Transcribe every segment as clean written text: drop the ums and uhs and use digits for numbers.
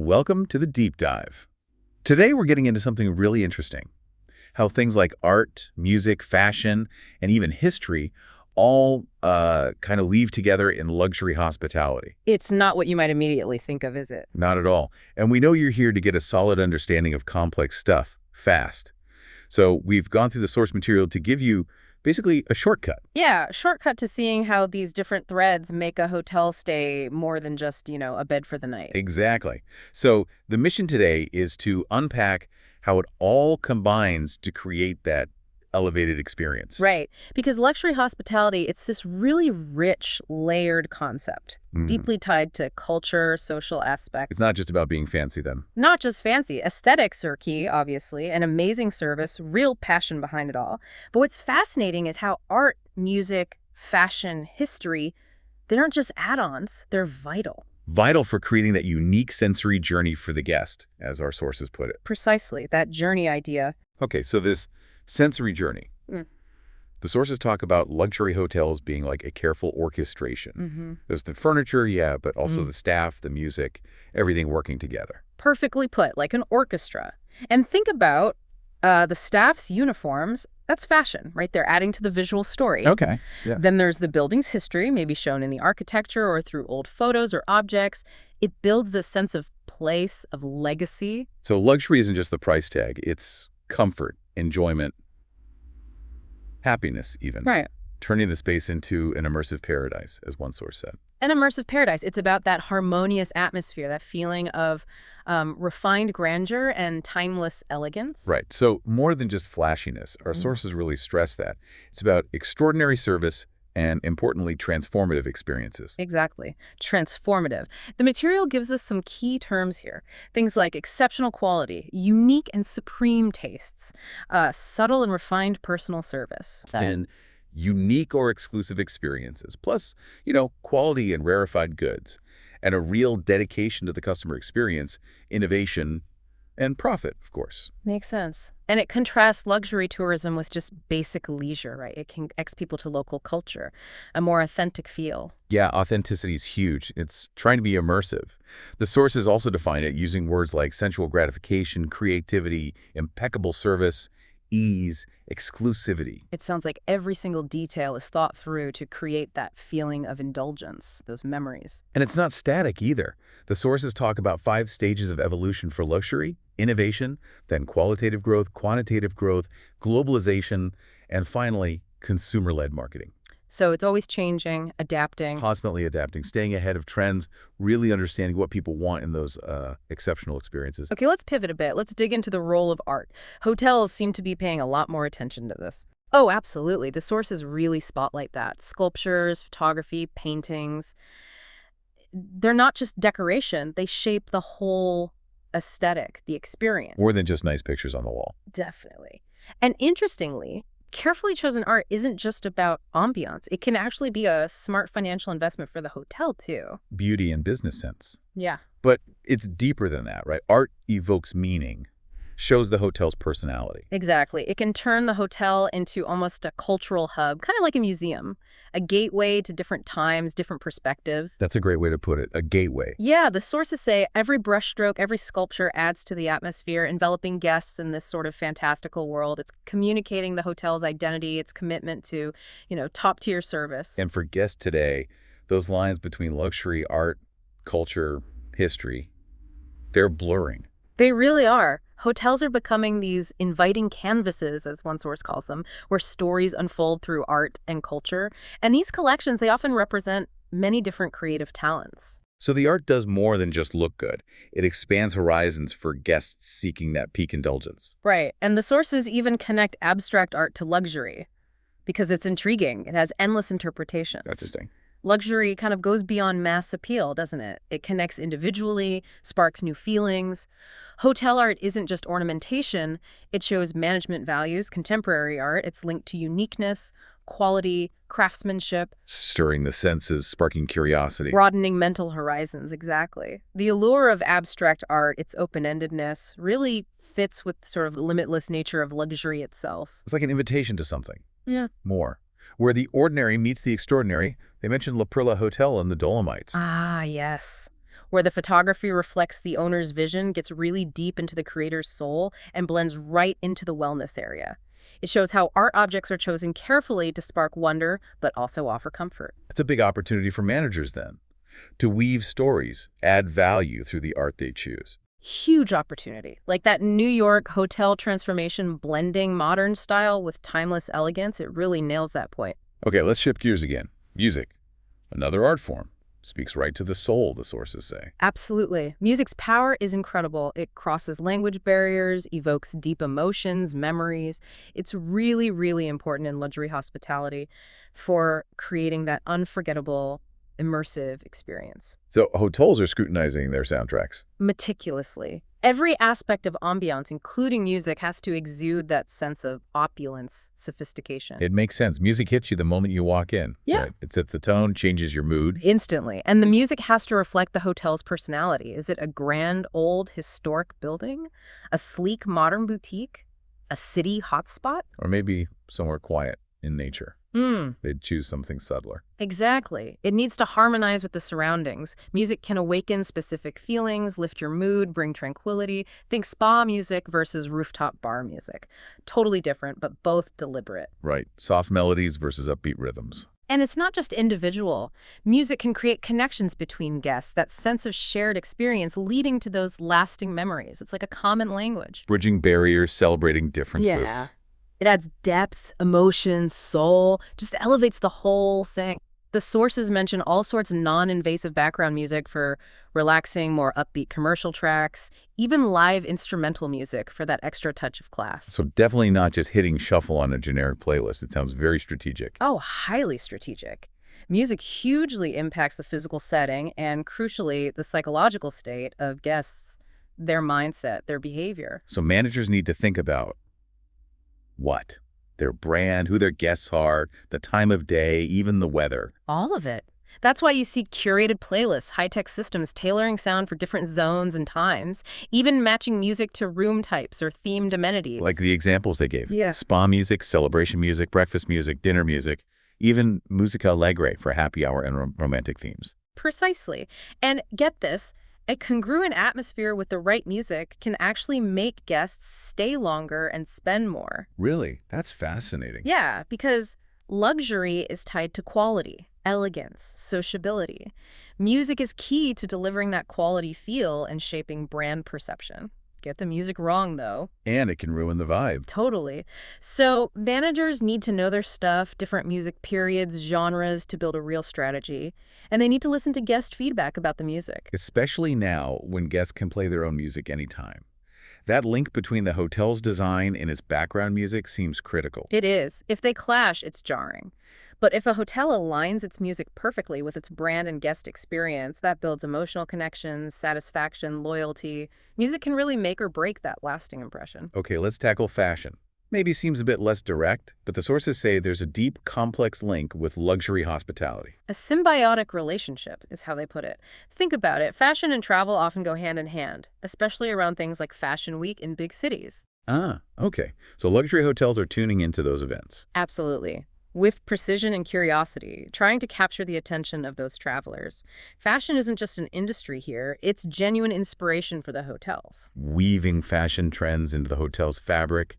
Welcome to the Deep Dive. Today we're getting into something really interesting. How things like art, music, fashion, and even history all kind of weave together in luxury hospitality. It's not what you might immediately think of, is it? Not at all. And we know you're here to get a solid understanding of complex stuff, fast. So we've gone through the source material to give you basically a shortcut. Yeah, shortcut to seeing how these different threads make a hotel stay more than just, a bed for the night. Exactly. So the mission today is to unpack how it all combines to create that elevated experience. Right, because luxury hospitality, it's this really rich, layered concept, deeply tied to culture, social aspects. It's not just about being fancy then. Not just fancy. Aesthetics are key, obviously, and amazing service, real passion behind it all. But what's fascinating is how art, music, fashion, history, they aren't just add-ons, they're vital. Vital for creating that unique sensory journey for the guest, as our sources put it. Precisely, that journey idea. Okay, so this sensory journey. The sources talk about luxury hotels being like a careful orchestration. There's the furniture, yeah, but also the staff, the music, everything working together. Perfectly put, like an orchestra. And think about the staff's uniforms. That's fashion, right? They're adding to the visual story. Okay, yeah. Then there's the building's history, maybe shown in the architecture or through old photos or objects. It builds this sense of place, of legacy. So luxury isn't just the price tag. It's comfort, enjoyment, happiness even. Right. Turning the space into an immersive paradise, as one source said. An immersive paradise. It's about that harmonious atmosphere, that feeling of refined grandeur and timeless elegance. Right. So more than just flashiness, our sources really stress that. It's about extraordinary service and, importantly, transformative experiences. Exactly. Transformative. The material gives us some key terms here. Things like exceptional quality, unique and supreme tastes, subtle and refined personal service. And unique or exclusive experiences, plus, quality and rarefied goods, and a real dedication to the customer experience, innovation, and profit, of course. Makes sense. And it contrasts luxury tourism with just basic leisure, right? It connects people to local culture, a more authentic feel. Yeah, authenticity is huge. It's trying to be immersive. The sources also define it using words like sensual gratification, creativity, impeccable service, ease, exclusivity. It sounds like every single detail is thought through to create that feeling of indulgence, those memories. And it's not static either. The sources talk about 5 stages of evolution for luxury: innovation, then qualitative growth, quantitative growth, globalization, and finally, consumer-led marketing. So it's always changing, adapting. Constantly adapting, staying ahead of trends, really understanding what people want in those exceptional experiences. Okay, let's pivot a bit. Let's dig into the role of art. Hotels seem to be paying a lot more attention to this. Oh, absolutely. The sources really spotlight that. Sculptures, photography, paintings. They're not just decoration. They shape the whole aesthetic, the experience. More than just nice pictures on the wall. Definitely. And interestingly, carefully chosen art isn't just about ambiance. It can actually be a smart financial investment for the hotel, too. Beauty and business sense. Yeah. But it's deeper than that, right? Art evokes meaning, shows the hotel's personality. Exactly. It can turn the hotel into almost a cultural hub, kind of like a museum, a gateway to different times, different perspectives. That's a great way to put it, a gateway. Yeah, the sources say every brushstroke, every sculpture adds to the atmosphere, enveloping guests in this sort of fantastical world. It's communicating the hotel's identity, its commitment to, top-tier service. And for guests today, those lines between luxury, art, culture, history, they're blurring. They really are. Hotels are becoming these inviting canvases, as one source calls them, where stories unfold through art and culture. And these collections, they often represent many different creative talents. So the art does more than just look good. It expands horizons for guests seeking that peak indulgence. Right. And the sources even connect abstract art to luxury because it's intriguing. It has endless interpretations. Interesting. Luxury kind of goes beyond mass appeal, doesn't it? It connects individually, sparks new feelings. Hotel art isn't just ornamentation. It shows management values, contemporary art. It's linked to uniqueness, quality, craftsmanship. Stirring the senses, sparking curiosity. Broadening mental horizons, exactly. The allure of abstract art, its open-endedness, really fits with sort of the limitless nature of luxury itself. It's like an invitation to something. Yeah. More. Where the ordinary meets the extraordinary. They mentioned La Perla Hotel in the Dolomites. Ah, yes. where the photography reflects the owner's vision, gets really deep into the creator's soul, and blends right into the wellness area. It shows how art objects are chosen carefully to spark wonder, but also offer comfort. It's a big opportunity for managers then, to weave stories, add value through the art they choose. Huge opportunity. Like that New York hotel transformation blending modern style with timeless elegance, it really nails that point. Okay, let's shift gears again. Music, another art form, speaks right to the soul, the sources say. Absolutely. Music's power is incredible. It crosses language barriers, evokes deep emotions, memories. It's really, really important in luxury hospitality for creating that unforgettable, immersive experience. So hotels are scrutinizing their soundtracks. Meticulously. Every aspect of ambiance, including music, has to exude that sense of opulence, sophistication. It makes sense. Music hits you the moment you walk in. Yeah. Right? It sets the tone, changes your mood. Instantly. And the music has to reflect the hotel's personality. Is it a grand, old, historic building? A sleek, modern boutique? A city hotspot? Or maybe somewhere quiet in nature. They'd choose something subtler. Exactly. It needs to harmonize with the surroundings. Music can awaken specific feelings, lift your mood, bring tranquility. Think spa music versus rooftop bar music. Totally different, but both deliberate. Right. Soft melodies versus upbeat rhythms. And it's not just individual. Music can create connections between guests, that sense of shared experience leading to those lasting memories. It's like a common language. Bridging barriers, celebrating differences. Yeah. It adds depth, emotion, soul, just elevates the whole thing. The sources mention all sorts of non-invasive background music for relaxing, more upbeat commercial tracks, even live instrumental music for that extra touch of class. So definitely not just hitting shuffle on a generic playlist. It sounds very strategic. Oh, highly strategic. Music hugely impacts the physical setting and, crucially, the psychological state of guests, their mindset, their behavior. So managers need to think about what? Their brand, who their guests are, the time of day, even the weather. All of it. That's why you see curated playlists, high-tech systems tailoring sound for different zones and times, even matching music to room types or themed amenities. Like the examples they gave. Yeah. Spa music, celebration music, breakfast music, dinner music, even musica allegre for happy hour and romantic themes. Precisely. And get this, a congruent atmosphere with the right music can actually make guests stay longer and spend more. Really? That's fascinating. Yeah, because luxury is tied to quality, elegance, sociability. Music is key to delivering that quality feel and shaping brand perception. Get the music wrong, though. And it can ruin the vibe. Totally. So managers need to know their stuff, different music periods, genres to build a real strategy. And they need to listen to guest feedback about the music. Especially now when guests can play their own music anytime. That link between the hotel's design and its background music seems critical. It is. If they clash, it's jarring. But if a hotel aligns its music perfectly with its brand and guest experience, that builds emotional connections, satisfaction, loyalty. Music can really make or break that lasting impression. Okay, let's tackle fashion. Maybe seems a bit less direct, but the sources say there's a deep, complex link with luxury hospitality. A symbiotic relationship is how they put it. Think about it. Fashion and travel often go hand in hand, especially around things like Fashion Week in big cities. Ah, okay. So luxury hotels are tuning into those events. Absolutely. With precision and curiosity, trying to capture the attention of those travelers. Fashion isn't just an industry here, it's genuine inspiration for the hotels. Weaving fashion trends into the hotel's fabric,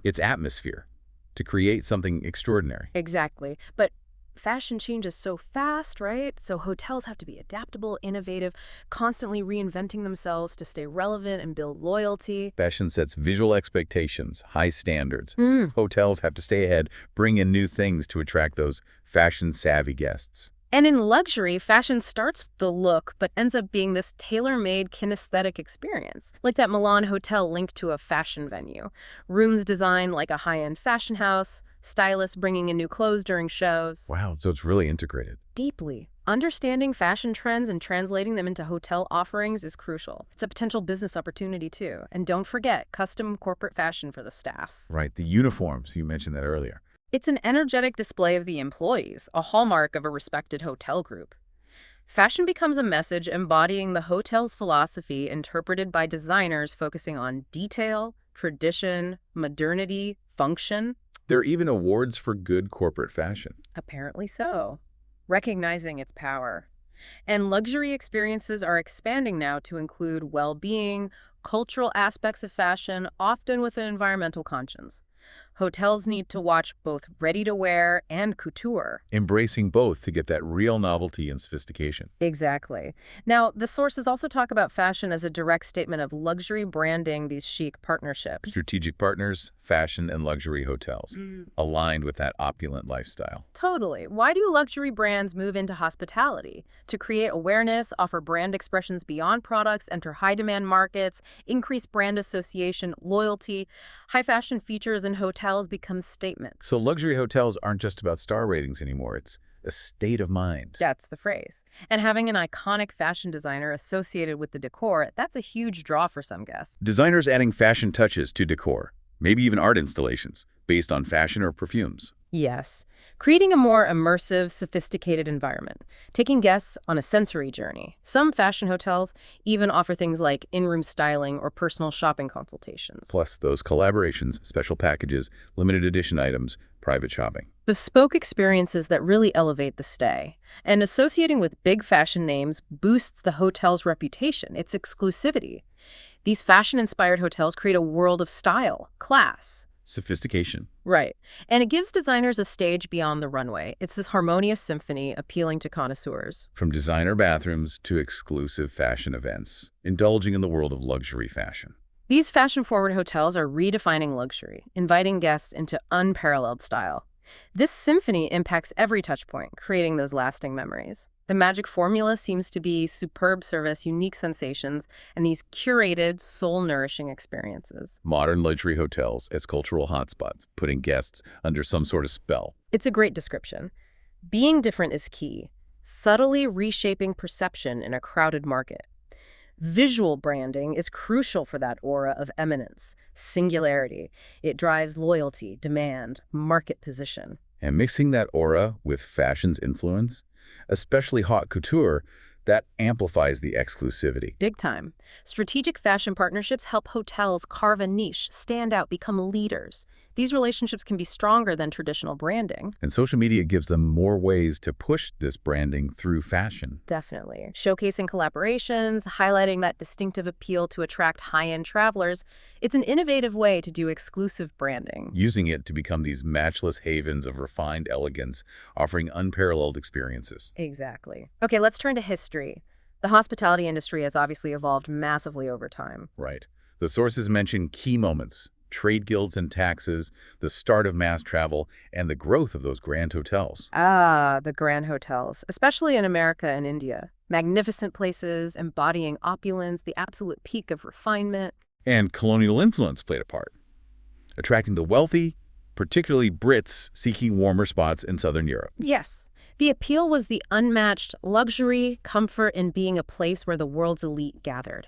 its atmosphere, to create something extraordinary. Exactly. But fashion changes so fast, right? So hotels have to be adaptable, innovative, constantly reinventing themselves to stay relevant and build loyalty. Fashion sets visual expectations, high standards. Hotels have to stay ahead, bring in new things to attract those fashion-savvy guests. And in luxury, fashion starts with the look, but ends up being this tailor-made kinesthetic experience, like that Milan hotel linked to a fashion venue. Rooms designed like a high-end fashion house, stylists bringing in new clothes during shows. Wow, so it's really integrated. Deeply. Understanding fashion trends and translating them into hotel offerings is crucial. It's a potential business opportunity, too. And don't forget, custom corporate fashion for the staff. Right, the uniforms, you mentioned that earlier. It's an energetic display of the employees, a hallmark of a respected hotel group. Fashion becomes a message embodying the hotel's philosophy interpreted by designers focusing on detail, tradition, modernity, function. There are even awards for good corporate fashion. Apparently so. Recognizing its power. And luxury experiences are expanding now to include well-being, cultural aspects of fashion, often with an environmental conscience. Hotels need to watch both ready-to-wear and couture. Embracing both to get that real novelty and sophistication. Exactly. Now, the sources also talk about fashion as a direct statement of luxury branding these chic partnerships. Strategic partners, fashion and luxury hotels, Mm. aligned with that opulent lifestyle. Totally. Why do luxury brands move into hospitality? To create awareness, offer brand expressions beyond products, enter high-demand markets, increase brand association, loyalty. High fashion features in hotels become statements. So luxury hotels aren't just about star ratings anymore. It's a state of mind. That's the phrase. And having an iconic fashion designer associated with the decor, that's a huge draw for some guests. Designers adding fashion touches to decor, maybe even art installations, based on fashion or perfumes. Yes, creating a more immersive, sophisticated environment, taking guests on a sensory journey. Some fashion hotels even offer things like in-room styling or personal shopping consultations. Plus those collaborations, special packages, limited edition items, private shopping. Bespoke experiences that really elevate the stay. And associating with big fashion names boosts the hotel's reputation, its exclusivity. These fashion-inspired hotels create a world of style, class. Sophistication. Right. And it gives designers a stage beyond the runway. It's this harmonious symphony appealing to connoisseurs. From designer bathrooms to exclusive fashion events, indulging in the world of luxury fashion. These fashion-forward hotels are redefining luxury, inviting guests into unparalleled style. This symphony impacts every touchpoint, creating those lasting memories. The magic formula seems to be superb service, unique sensations, and these curated, soul-nourishing experiences. Modern luxury hotels as cultural hotspots, putting guests under some sort of spell. It's a great description. Being different is key, subtly reshaping perception in a crowded market. Visual branding is crucial for that aura of eminence, singularity. It drives loyalty, demand, market position. And mixing that aura with fashion's influence, especially haute couture, that amplifies the exclusivity. Big time. Strategic fashion partnerships help hotels carve a niche, stand out, become leaders. These relationships can be stronger than traditional branding. And social media gives them more ways to push this branding through fashion. Definitely. Showcasing collaborations, highlighting that distinctive appeal to attract high-end travelers. It's an innovative way to do exclusive branding. Using it to become these matchless havens of refined elegance, offering unparalleled experiences. Exactly. Okay, let's turn to history. The hospitality industry has obviously evolved massively over time. Right. The sources mention key moments, trade guilds and taxes, the start of mass travel, and the growth of those grand hotels. Ah, the grand hotels, especially in America and India. Magnificent places embodying opulence, the absolute peak of refinement. And colonial influence played a part, attracting the wealthy, particularly Brits seeking warmer spots in Southern Europe. Yes. The appeal was the unmatched luxury, comfort, and being a place where the world's elite gathered.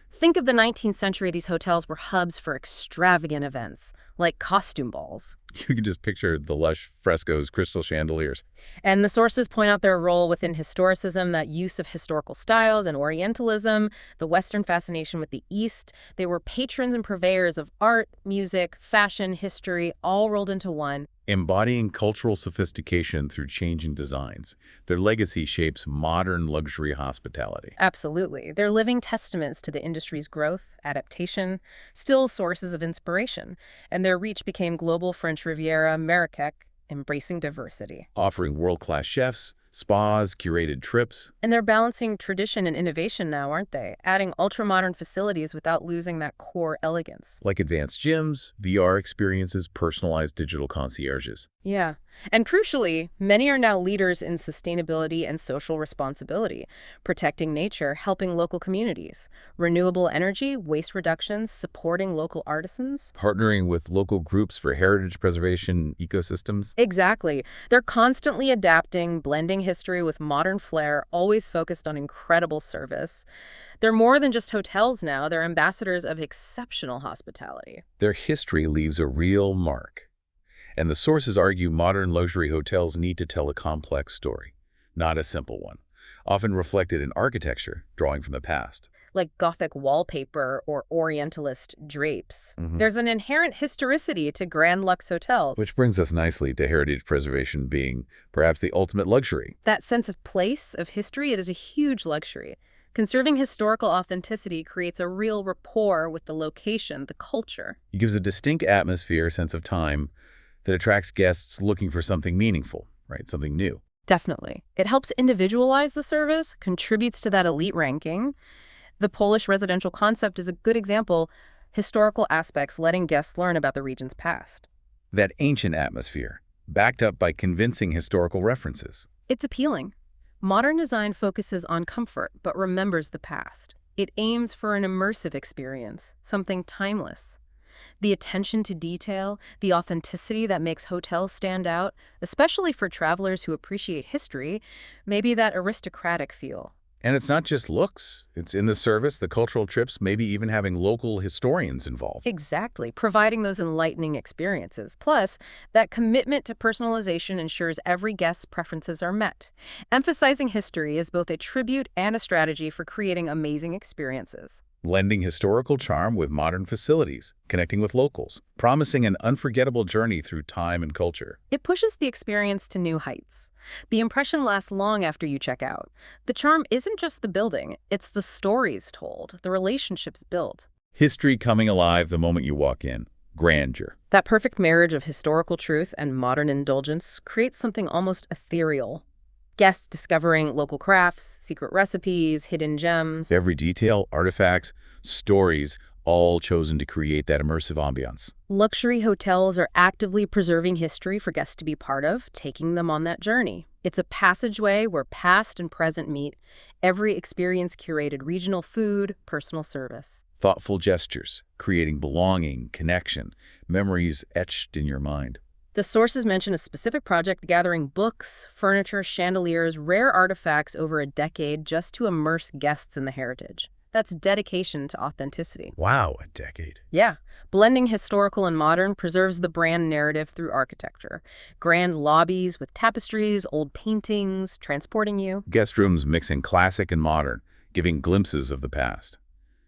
Think of the 19th century, these hotels were hubs for extravagant events, like costume balls. You can just picture the lush frescoes, crystal chandeliers. And the sources point out their role within historicism, that use of historical styles and Orientalism, the Western fascination with the East. They were patrons and purveyors of art, music, fashion, history, all rolled into one. Embodying cultural sophistication through changing designs, their legacy shapes modern luxury hospitality. Absolutely. They're living testaments to the industry's growth, adaptation, still sources of inspiration. And their reach became global French Riviera, Marrakech, embracing diversity. Offering world-class chefs, spas, curated trips. And they're balancing tradition and innovation now, aren't they? Adding ultra-modern facilities without losing that core elegance. Like advanced gyms, VR experiences, personalized digital concierges. Yeah. And crucially, many are now leaders in sustainability and social responsibility, protecting nature, helping local communities, renewable energy, waste reductions, supporting local artisans. Partnering with local groups for heritage preservation ecosystems. Exactly. They're constantly adapting, blending history with modern flair, always focused on incredible service. They're more than just hotels now. They're ambassadors of exceptional hospitality. Their history leaves a real mark. And the sources argue modern luxury hotels need to tell a complex story, not a simple one, often reflected in architecture, drawing from the past. like Gothic wallpaper or Orientalist drapes. Hmm. There's an inherent historicity to Grand Lux hotels. Which brings us nicely to heritage preservation being perhaps the ultimate luxury. That sense of place, of history, it is a huge luxury. Conserving historical authenticity creates a real rapport with the location, the culture. It gives a distinct atmosphere, sense of time that attracts guests looking for something meaningful, right? Something new. Definitely. It helps individualize the service, contributes to that elite ranking. The Polish residential concept is a good example. Historical aspects letting guests learn about the region's past. That ancient atmosphere, backed up by convincing historical references. It's appealing. Modern design focuses on comfort, but remembers the past. It aims for an immersive experience, something timeless. The attention to detail, the authenticity that makes hotels stand out, especially for travelers who appreciate history, maybe that aristocratic feel. And it's not just looks. It's in the service, the cultural trips, maybe even having local historians involved. Exactly, providing those enlightening experiences. Plus, that commitment to personalization ensures every guest's preferences are met. Emphasizing history is both a tribute and a strategy for creating amazing experiences. Blending historical charm with modern facilities, connecting with locals, promising an unforgettable journey through time and culture. It pushes the experience to new heights. The impression lasts long after you check out. The charm isn't just the building, it's the stories told, the relationships built. History coming alive the moment you walk in. Grandeur. That perfect marriage of historical truth and modern indulgence creates something almost ethereal. Guests discovering local crafts, secret recipes, hidden gems. Every detail, artifacts, stories, all chosen to create that immersive ambiance. Luxury hotels are actively preserving history for guests to be part of, taking them on that journey. It's a passageway where past and present meet, every experience curated regional food, personal service. Thoughtful gestures, creating belonging, connection, memories etched in your mind. The sources mention a specific project gathering books, furniture, chandeliers, rare artifacts over a decade just to immerse guests in the heritage. That's dedication to authenticity. Wow, a decade. Yeah, blending historical and modern preserves the brand narrative through architecture. Grand lobbies with tapestries, old paintings, transporting you. Guest rooms mixing classic and modern, giving glimpses of the past.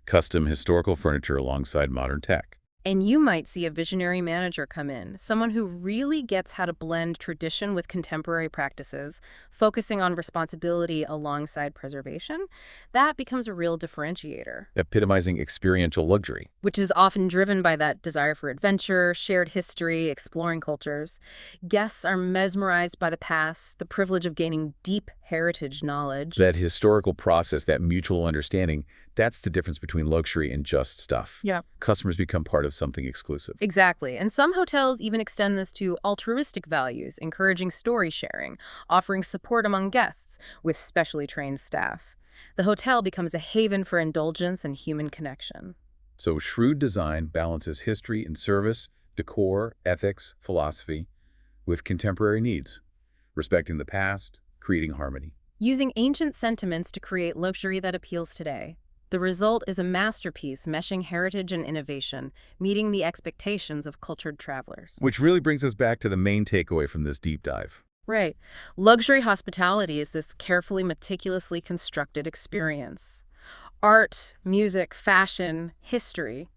Custom historical furniture alongside modern tech. And you might see a visionary manager come in, someone who really gets how to blend tradition with contemporary practices, focusing on responsibility alongside preservation. That becomes a real differentiator. Epitomizing experiential luxury. Which is often driven by that desire for adventure, shared history, exploring cultures. Guests are mesmerized by the past, the privilege of gaining deep heritage knowledge. That historical process, that mutual understanding, that's the difference between luxury and just stuff. Yeah. Customers become part of something exclusive. Exactly. And some hotels even extend this to altruistic values, encouraging story sharing, offering support among guests with specially trained staff. The hotel becomes a haven for indulgence and human connection. So shrewd design balances history and service, decor, ethics, philosophy with contemporary needs, respecting the past, creating harmony. Using ancient sentiments to create luxury that appeals today. The result is a masterpiece meshing heritage and innovation, meeting the expectations of cultured travelers. Which really brings us back to the main takeaway from this deep dive. Right. Luxury hospitality is this carefully, meticulously constructed experience. Art, music, fashion, history.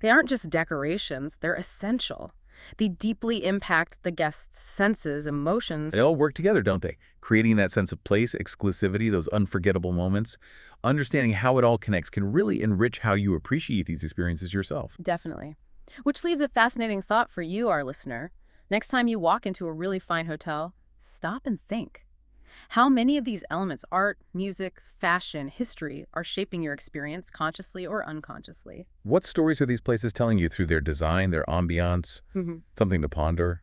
They aren't just decorations, they're essential. They deeply impact the guest's senses, emotions. They all work together, don't they? Creating that sense of place, exclusivity, those unforgettable moments. Understanding how it all connects can really enrich how you appreciate these experiences yourself. Definitely. Which leaves a fascinating thought for you, our listener. Next time you walk into a really fine hotel, stop and think. How many of these elements, art, music, fashion, history, are shaping your experience consciously or unconsciously? What stories are these places telling you through their design, their ambiance? Something to ponder.